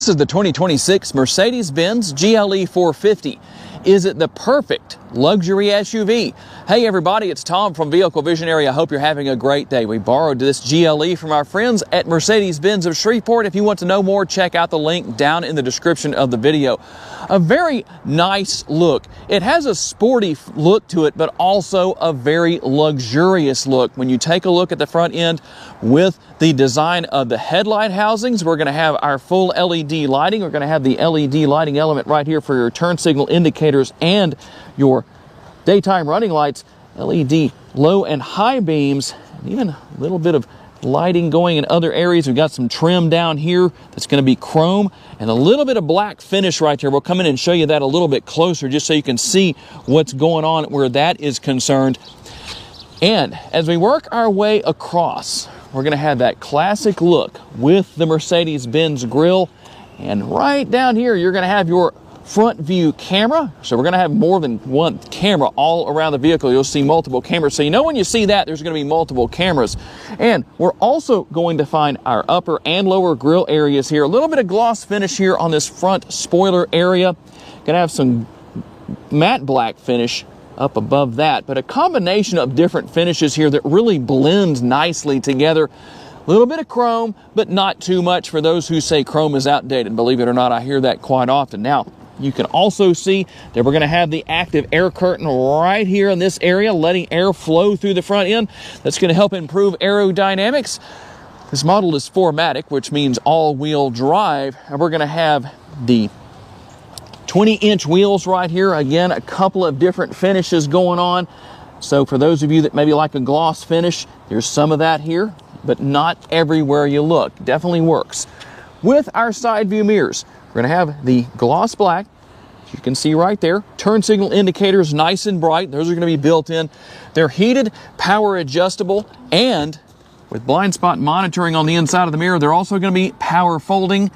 This is the 2026 Mercedes-Benz GLE 450. Is it the perfect luxury SUV? Hey everybody, it's Tom from Vehicle Visionary. I hope you're having a great day. We borrowed this GLE from our friends at Mercedes-Benz of Shreveport. If you want to know more, check out the link down in the description of the video. A very nice look. It has a sporty look to it, but also a very luxurious look. When you take a look at the front end with the design of the headlight housings, we're going to have our full LED lighting. We're going to have the LED lighting element right here for your turn signal indicators and your daytime running lights, LED low and high beams, and even a little bit of lighting going in other areas. We've got some trim down here that's going to be chrome and a little bit of black finish right here. We'll come in and show you that a little bit closer just so you can see what's going on where that is concerned. And as we work our way across, we're going to have that classic look with the Mercedes-Benz grille. And right down here, you're going to have your front view camera. So we're going to have more than one camera all around the vehicle. You'll see multiple cameras. So you know when you see that, there's going to be multiple cameras. And we're also going to find our upper and lower grille areas here. A little bit of gloss finish here on this front spoiler area. Going to have some matte black finish up above that, but a combination of different finishes here that really blend nicely together. A little bit of chrome, but not too much for those who say chrome is outdated. Believe it or not, I hear that quite often. Now, you can also see that we're going to have the active air curtain right here in this area, letting air flow through the front end. That's going to help improve aerodynamics. This model is 4MATIC, which means all-wheel drive, and we're going to have the 20-inch wheels right here. Again, a couple of different finishes going on. So for those of you that maybe like a gloss finish, there's some of that here, but not everywhere you look. Definitely works. With our side view mirrors, we're going to have the gloss black. You can see right there. Turn signal indicators nice and bright. Those are going to be built in. They're heated, power adjustable, and with blind spot monitoring on the inside of the mirror, they're also going to be power folding.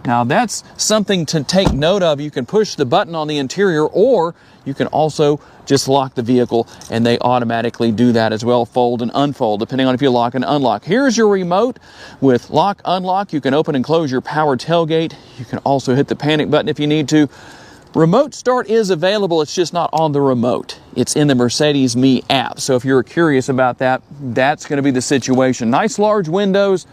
Now that's something to take note of. You can push the button on the interior, or you can also just lock the vehicle and they automatically do that as well, fold and unfold, depending on if you lock and unlock. Here's your remote with lock, unlock. You can open and close your power tailgate. You can also hit the panic button if you need to. Remote start is available. It's just not on the remote. It's in the Mercedes Me app. So if you're curious about that, that's going to be the situation. Nice large windows.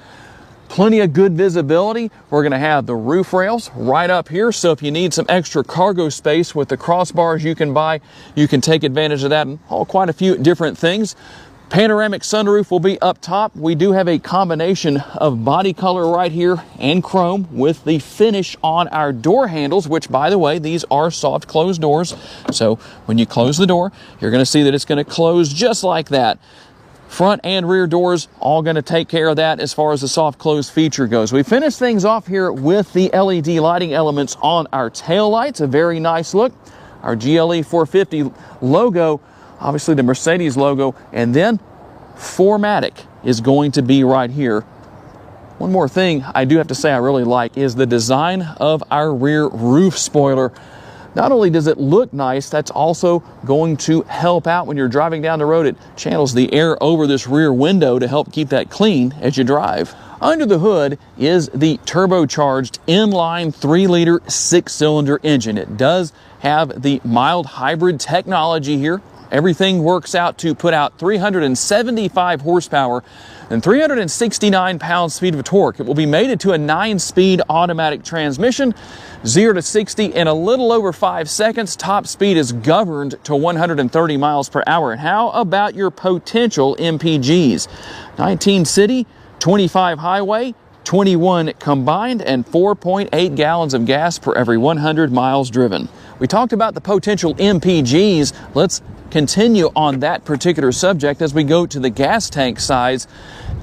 Plenty of good visibility. We're going to have the roof rails right up here, so if you need some extra cargo space with the crossbars you can buy, you can take advantage of that and quite a few different things. Panoramic sunroof will be up top. We do have a combination of body color right here and chrome with the finish on our door handles, which, by the way, these are soft close doors. So when you close the door, you're going to see that it's going to close just like that. Front and rear doors, all going to take care of that as far as the soft close feature goes. We finished things off here with the LED lighting elements on our tail lights. A very nice look. Our GLE 450 logo, obviously the Mercedes logo, and then 4MATIC is going to be right here. One more thing I do have to say I really like is the design of our rear roof spoiler. Not only does it look nice, that's also going to help out when you're driving down the road. It channels the air over this rear window to help keep that clean as you drive. Under the hood is the turbocharged inline 3-liter 6-cylinder engine. It does have the mild hybrid technology here. Everything works out to put out 375 horsepower and 369 pounds-feet of torque. It will be mated to a 9-speed automatic transmission, 0 to 60 in a little over 5 seconds. Top speed is governed to 130 miles per hour. And how about your potential MPGs? 19 city, 25 highway, 21 combined, and 4.8 gallons of gas per every 100 miles driven. We talked about the potential MPGs. Let's continue on that particular subject as we go to the gas tank size.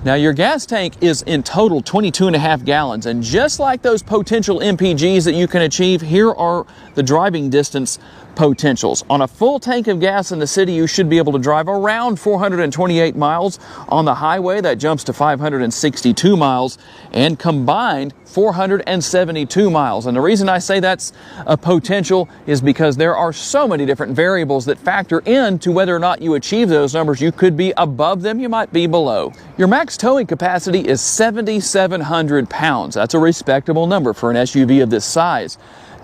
Now your gas tank is in total 22.5 gallons, and just like those potential MPGs that you can achieve, here are the driving distance potentials. On a full tank of gas in the city, you should be able to drive around 428 miles. On the highway, that jumps to 562 miles, and combined 472 miles. And the reason I say that's a potential is because there are so many different variables that factor into whether or not you achieve those numbers. You could be above them, you might be below. Your max towing capacity is 7,700 pounds. That's a respectable number for an SUV of this size.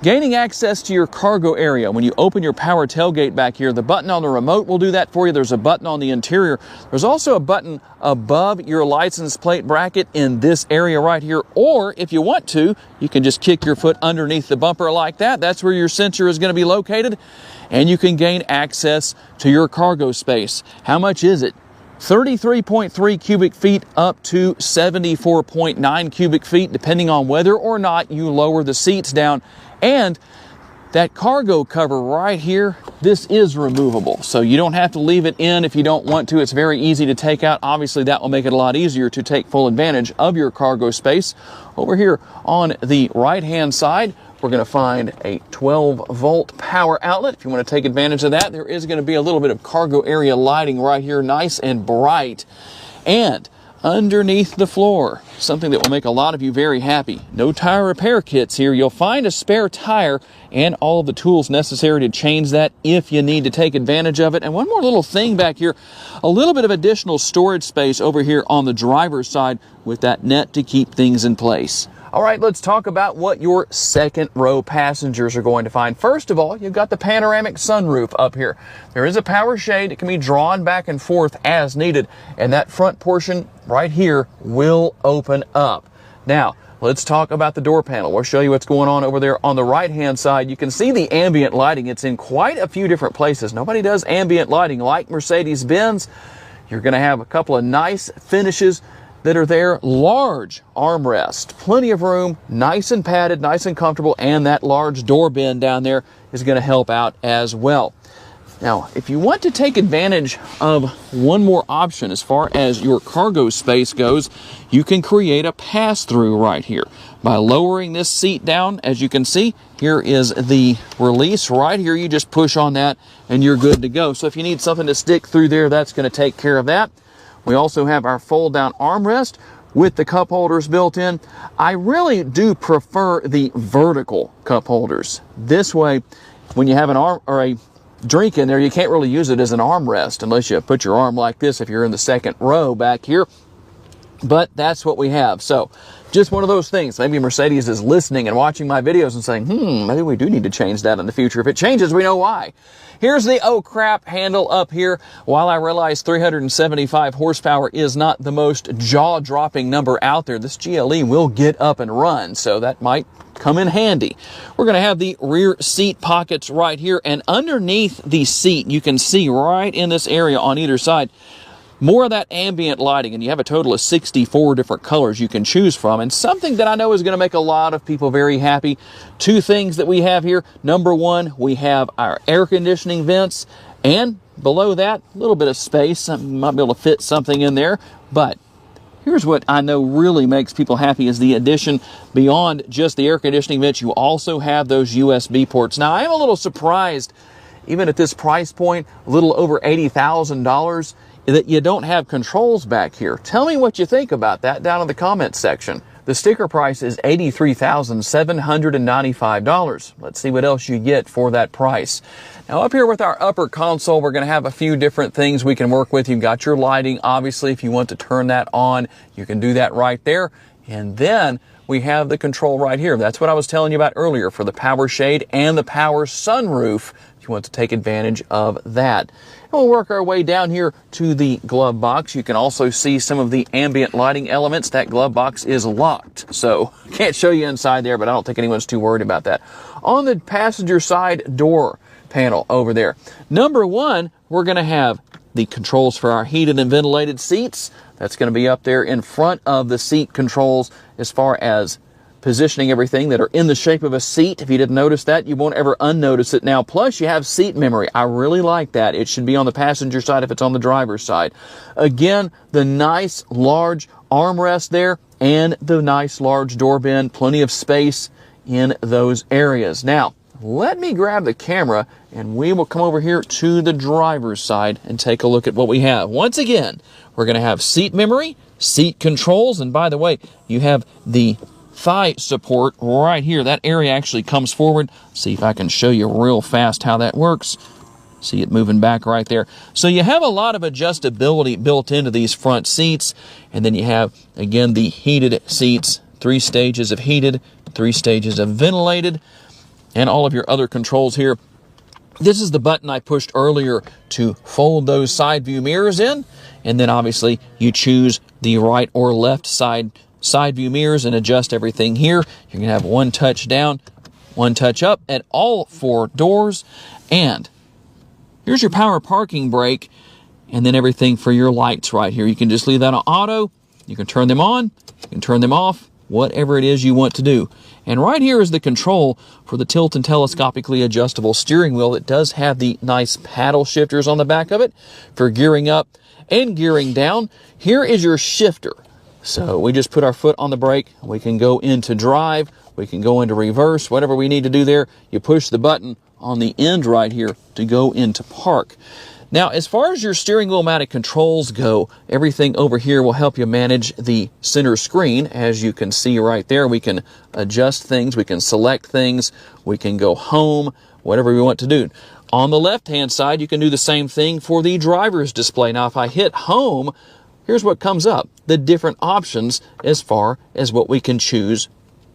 Gaining access to your cargo area. When you open your power tailgate back here, the button on the remote will do that for you. There's a button on the interior. There's also a button above your license plate bracket in this area right here. Or if you want to, you can just kick your foot underneath the bumper like that. That's where your sensor is going to be located. And you can gain access to your cargo space. How much is it? 33.3 cubic feet up to 74.9 cubic feet, depending on whether or not you lower the seats down. And that cargo cover right here, this is removable. So you don't have to leave it in if you don't want to. It's very easy to take out. Obviously, that will make it a lot easier to take full advantage of your cargo space. Over here on the right-hand side, we're going to find a 12-volt power outlet. If you want to take advantage of that, there is going to be a little bit of cargo area lighting right here, nice and bright. And underneath the floor, something that will make a lot of you very happy. No tire repair kits here. You'll find a spare tire and all of the tools necessary to change that if you need to take advantage of it. And one more little thing back here, a little bit of additional storage space over here on the driver's side with that net to keep things in place. All right, let's talk about what your second row passengers are going to find. First of all, you've got the panoramic sunroof up here. There is a power shade. It can be drawn back and forth as needed, and that front portion right here will open up. Now, let's talk about the door panel. We'll show you what's going on over there on the right-hand side. You can see the ambient lighting. It's in quite a few different places. Nobody does ambient lighting like Mercedes-Benz. You're going to have a couple of nice finishes that are there. Large armrest, plenty of room, nice and padded, nice and comfortable, and that large door bin down there is going to help out as well. Now, if you want to take advantage of one more option as far as your cargo space goes, you can create a pass-through right here. By lowering this seat down, as you can see, here is the release right here. You just push on that and you're good to go. So if you need something to stick through there, that's going to take care of that. We also have our fold-down armrest with the cup holders built in. I really do prefer the vertical cup holders. This way, when you have an arm or a drink in there, you can't really use it as an armrest unless you put your arm like this if you're in the second row back here. But that's what we have. So just one of those things. Maybe Mercedes is listening and watching my videos and saying, maybe we do need to change that in the future. If it changes, we know why. Here's the oh crap handle up here. While I realize 375 horsepower is not the most jaw-dropping number out there, this GLE will get up and run, so that might come in handy. We're going to have the rear seat pockets right here, and underneath the seat, you can see right in this area on either side, more of that ambient lighting, and you have a total of 64 different colors you can choose from, and something that I know is going to make a lot of people very happy. Two things that we have here. Number one, we have our air conditioning vents, and below that, a little bit of space. You might be able to fit something in there, but here's what I know really makes people happy is the addition beyond just the air conditioning vents. You also have those USB ports. Now, I am a little surprised, even at this price point, a little over $80,000, that you don't have controls back here. Tell me what you think about that down in the comments section. The sticker price is $83,795. Let's see what else you get for that price. Now up here with our upper console, we're going to have a few different things we can work with. You've got your lighting. Obviously, if you want to turn that on, you can do that right there. And then we have the control right here. That's what I was telling you about earlier for the power shade and the power sunroof, if you want to take advantage of that. And we'll work our way down here to the glove box. You can also see some of the ambient lighting elements. That glove box is locked, so can't show you inside there, but I don't think anyone's too worried about that. On the passenger side door panel over there, number one, we're going to have the controls for our heated and ventilated seats. That's going to be up there in front of the seat controls as far as positioning everything that are in the shape of a seat. If you didn't notice that, you won't ever unnotice it now. Plus, you have seat memory. I really like that. It should be on the passenger side if it's on the driver's side. Again, the nice large armrest there and the nice large door bin. Plenty of space in those areas. Now, let me grab the camera and we will come over here to the driver's side and take a look at what we have. Once again, we're going to have seat memory, seat controls, and by the way, you have the thigh support right here. That area actually comes forward. See if I can show you real fast how that works. See it moving back right there. So you have a lot of adjustability built into these front seats. And then you have, again, the heated seats, 3 stages of heated, 3 stages of ventilated, and all of your other controls here. This is the button I pushed earlier to fold those side view mirrors in. And then obviously you choose the right or left side view mirrors and adjust everything here. You're going to have 1 touch down, 1 touch up at all 4 doors. And here's your power parking brake, and then everything for your lights right here. You can just leave that on auto. You can turn them on, you can turn them off, whatever it is you want to do. And right here is the control for the tilt and telescopically adjustable steering wheel. It does have the nice paddle shifters on the back of it for gearing up and gearing down. Here is your shifter. So we just put our foot on the brake. We can go into drive. We can go into reverse, whatever we need to do there. You push the button on the end right here to go into park. Now, as far as your steering wheel mounted controls go, everything over here will help you manage the center screen. As you can see right there, we can adjust things, we can select things, we can go home, whatever we want to do. On the left-hand side, you can do the same thing for the driver's display. Now, if I hit home, here's what comes up, the different options as far as what we can choose,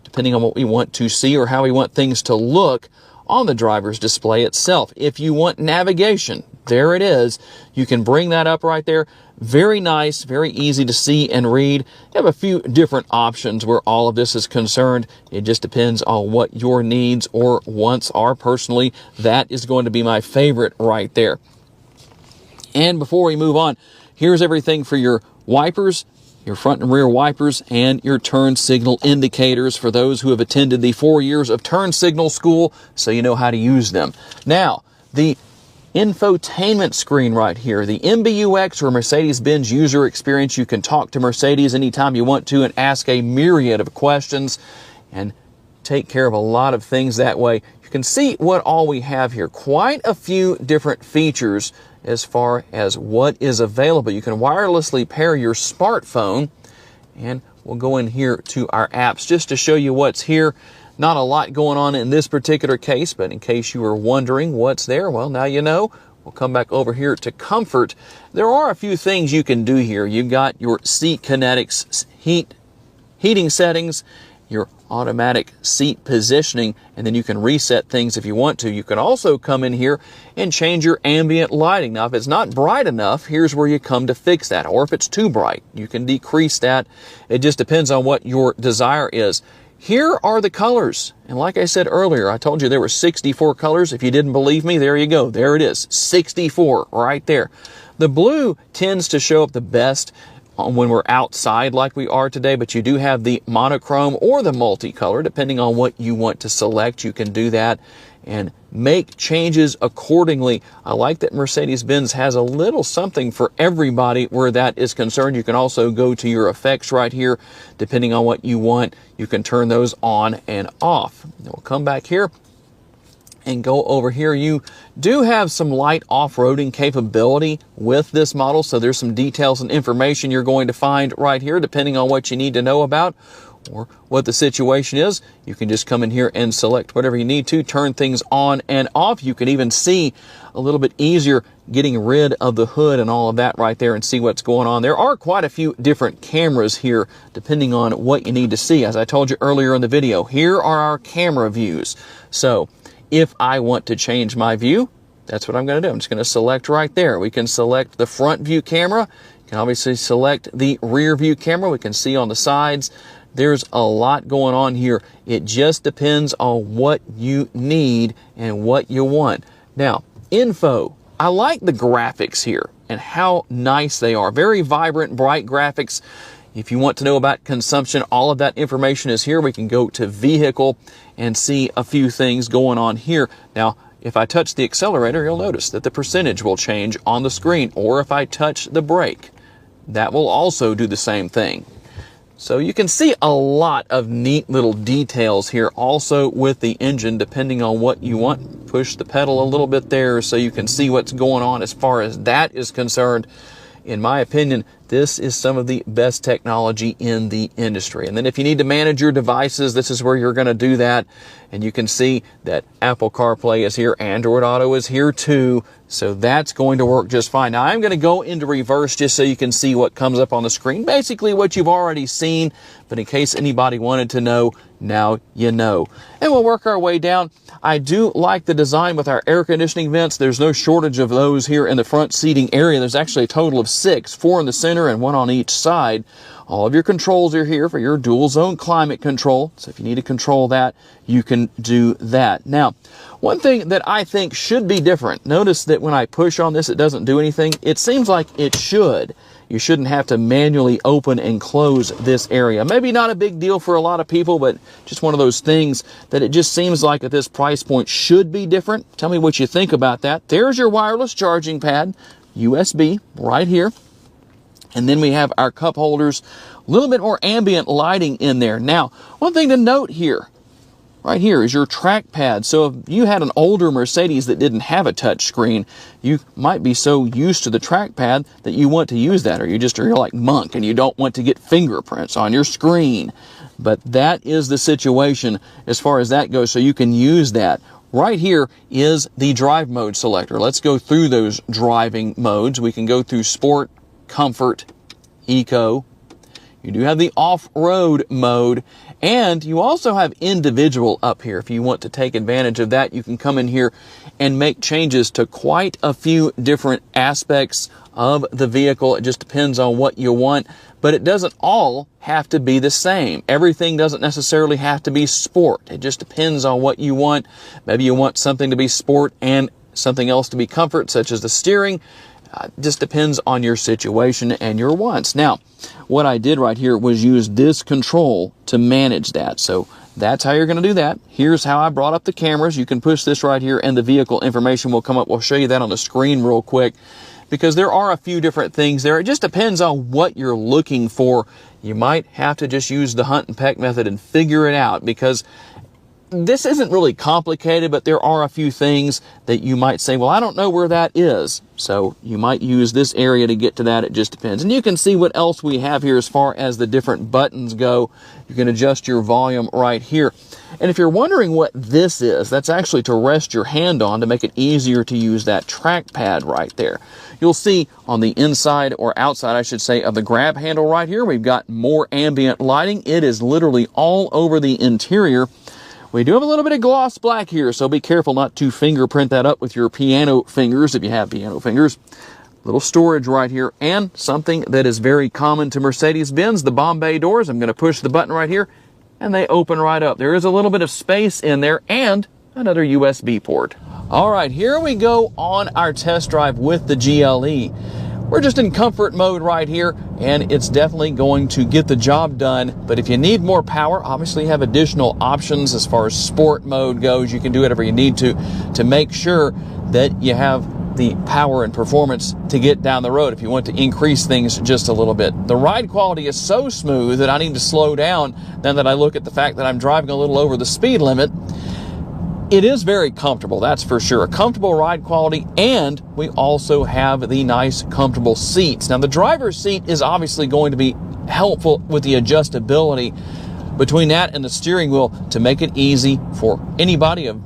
depending on what we want to see or how we want things to look on the driver's display itself. If you want navigation, there it is. You can bring that up right there. Very nice, very easy to see and read. You have a few different options where all of this is concerned. It just depends on what your needs or wants are. Personally, that is going to be my favorite right there. And before we move on, here's everything for your wipers, your front and rear wipers, and your turn signal indicators for those who have attended the 4 years of turn signal school, so you know how to use them. Now, the infotainment screen right here, the MBUX or Mercedes-Benz user experience. You can talk to Mercedes anytime you want to and ask a myriad of questions and take care of a lot of things that way. You can see what all we have here. Quite a few different features as far as what is available. You can wirelessly pair your smartphone, and we'll go in here to our apps just to show you what's here. Not a lot going on in this particular case, but in case you were wondering what's there, well, now you know. We'll come back over here to comfort. There are a few things you can do here. You've got your seat kinetics, heating settings, your automatic seat positioning, and then you can reset things if you want to. You can also come in here and change your ambient lighting. Now, if it's not bright enough, here's where you come to fix that. Or if it's too bright, you can decrease that. It just depends on what your desire is. Here are the colors. And like I said earlier, I told you there were 64 colors. If you didn't believe me, there you go. There it is. 64 right there. The blue tends to show up the best when we're outside like we are today, but you do have the monochrome or the multicolor, depending on what you want to select. You can do that and make changes accordingly. I like that Mercedes-Benz has a little something for everybody where that is concerned. You can also go to your effects right here, depending on what you want. You can turn those on and off. Then we'll come back here and go over here. You do have some light off-roading capability with this model, so there's some details and information you're going to find right here, depending on what you need to know about or what the situation is. You can just come in here and select whatever you need to, turn things on and off. You can even see a little bit easier getting rid of the hood and all of that right there and see what's going on. There are quite a few different cameras here, depending on what you need to see. As I told you earlier in the video, here are our camera views. So if I want to change my view, that's what I'm going to do. I'm just going to select right there. We can select the front view camera. You can obviously select the rear view camera. We can see on the sides. There's a lot going on here. It just depends on what you need and what you want. Now, info. I like the graphics here and how nice they are. Very vibrant, bright graphics. If you want to know about consumption, all of that information is here. We can go to vehicle and see a few things going on here. Now, if I touch the accelerator, you'll notice that the percentage will change on the screen. Or if I touch the brake, that will also do the same thing. So you can see a lot of neat little details here also with the engine, depending on what you want. Push the pedal a little bit there so you can see what's going on as far as that is concerned. In my opinion, this is some of the best technology in the industry. And then if you need to manage your devices, this is where you're going to do that. And you can see that Apple CarPlay is here. Android Auto is here too. So that's going to work just fine. Now I'm going to go into reverse just so you can see what comes up on the screen. Basically what you've already seen, but in case anybody wanted to know, now you know. And we'll work our way down. I do like the design with our air conditioning vents. There's no shortage of those here in the front seating area. There's actually a total of 6, 4 in the center and 1 on each side. All of your controls are here for your dual zone climate control. So if you need to control that, you can do that. Now, one thing that I think should be different, notice that when I push on this, it doesn't do anything. It seems like it should. You shouldn't have to manually open and close this area. Maybe not a big deal for a lot of people, but just one of those things that it just seems like at this price point should be different. Tell me what you think about that. There's your wireless charging pad, USB right here. And then we have our cup holders, a little bit more ambient lighting in there. Now, one thing to note here, right here is your trackpad. So if you had an older Mercedes that didn't have a touch screen, you might be so used to the trackpad that you want to use that, or you're like Monk and you don't want to get fingerprints on your screen. But that is the situation as far as that goes, so you can use that. Right here is the drive mode selector. Let's go through those driving modes. We can go through Sport, Comfort, Eco. You do have the off-road mode, and you also have individual up here. If you want to take advantage of that, you can come in here and make changes to quite a few different aspects of the vehicle. It just depends on what you want, but it doesn't all have to be the same. Everything doesn't necessarily have to be sport. It just depends on what you want. Maybe you want something to be sport and something else to be comfort, such as the steering. Just depends on your situation and your wants. Now, what I did right here was use this control to manage that. So that's how you're going to do that. Here's how I brought up the cameras. You can push this right here and the vehicle information will come up. We'll show you that on the screen real quick because there are a few different things there. It just depends on what you're looking for. You might have to just use the hunt and peck method and figure it out, because this isn't really complicated, but there are a few things that you might say, well, I don't know where that is. So you might use this area to get to that. It just depends. And you can see what else we have here as far as the different buttons go. You can adjust your volume right here. And if you're wondering what this is, that's actually to rest your hand on to make it easier to use that trackpad right there. You'll see on the inside, or outside, I should say, of the grab handle right here, we've got more ambient lighting. It is literally all over the interior. We do have a little bit of gloss black here, so be careful not to fingerprint that up with your piano fingers, if you have piano fingers. Little storage right here, and something that is very common to Mercedes-Benz, the Bombay doors. I'm going to push the button right here, and they open right up. There is a little bit of space in there, and another USB port. All right, here we go on our test drive with the GLE. We're just in comfort mode right here, and it's definitely going to get the job done. But if you need more power, obviously you have additional options as far as sport mode goes. You can do whatever you need to make sure that you have the power and performance to get down the road if you want to increase things just a little bit. The ride quality is so smooth that I need to slow down now that I look at the fact that I'm driving a little over the speed limit. It is very comfortable, that's for sure. A comfortable ride quality, and we also have the nice, comfortable seats. Now, the driver's seat is obviously going to be helpful with the adjustability between that and the steering wheel to make it easy for anybody of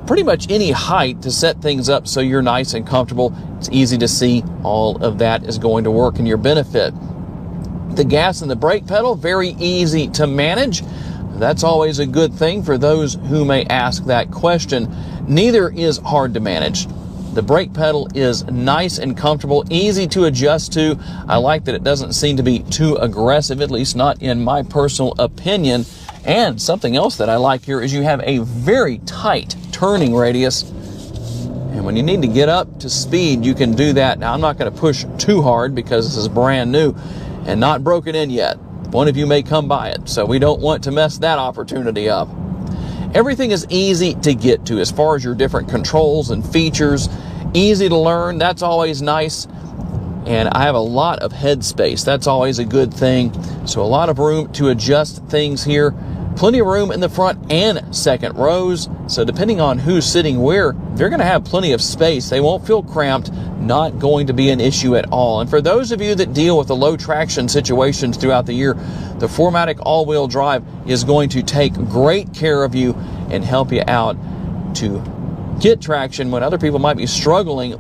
pretty much any height to set things up so you're nice and comfortable. It's easy to see all of that is going to work in your benefit. The gas and the brake pedal, very easy to manage. That's always a good thing for those who may ask that question. Neither is hard to manage. The brake pedal is nice and comfortable, easy to adjust to. I like that it doesn't seem to be too aggressive, at least not in my personal opinion. And something else that I like here is you have a very tight turning radius. And when you need to get up to speed, you can do that. Now, I'm not going to push too hard because this is brand new and not broken in yet. One of you may come by it, so we don't want to mess that opportunity up. Everything is easy to get to as far as your different controls and features. Easy to learn, that's always nice. and I have a lot of head space. That's always a good thing. So a lot of room to adjust things here. Plenty of room in the front and second rows. So depending on who's sitting where, they're going to have plenty of space. They won't feel cramped. Not going to be an issue at all. And for those of you that deal with the low traction situations throughout the year, the 4MATIC all-wheel drive is going to take great care of you and help you out to get traction when other people might be struggling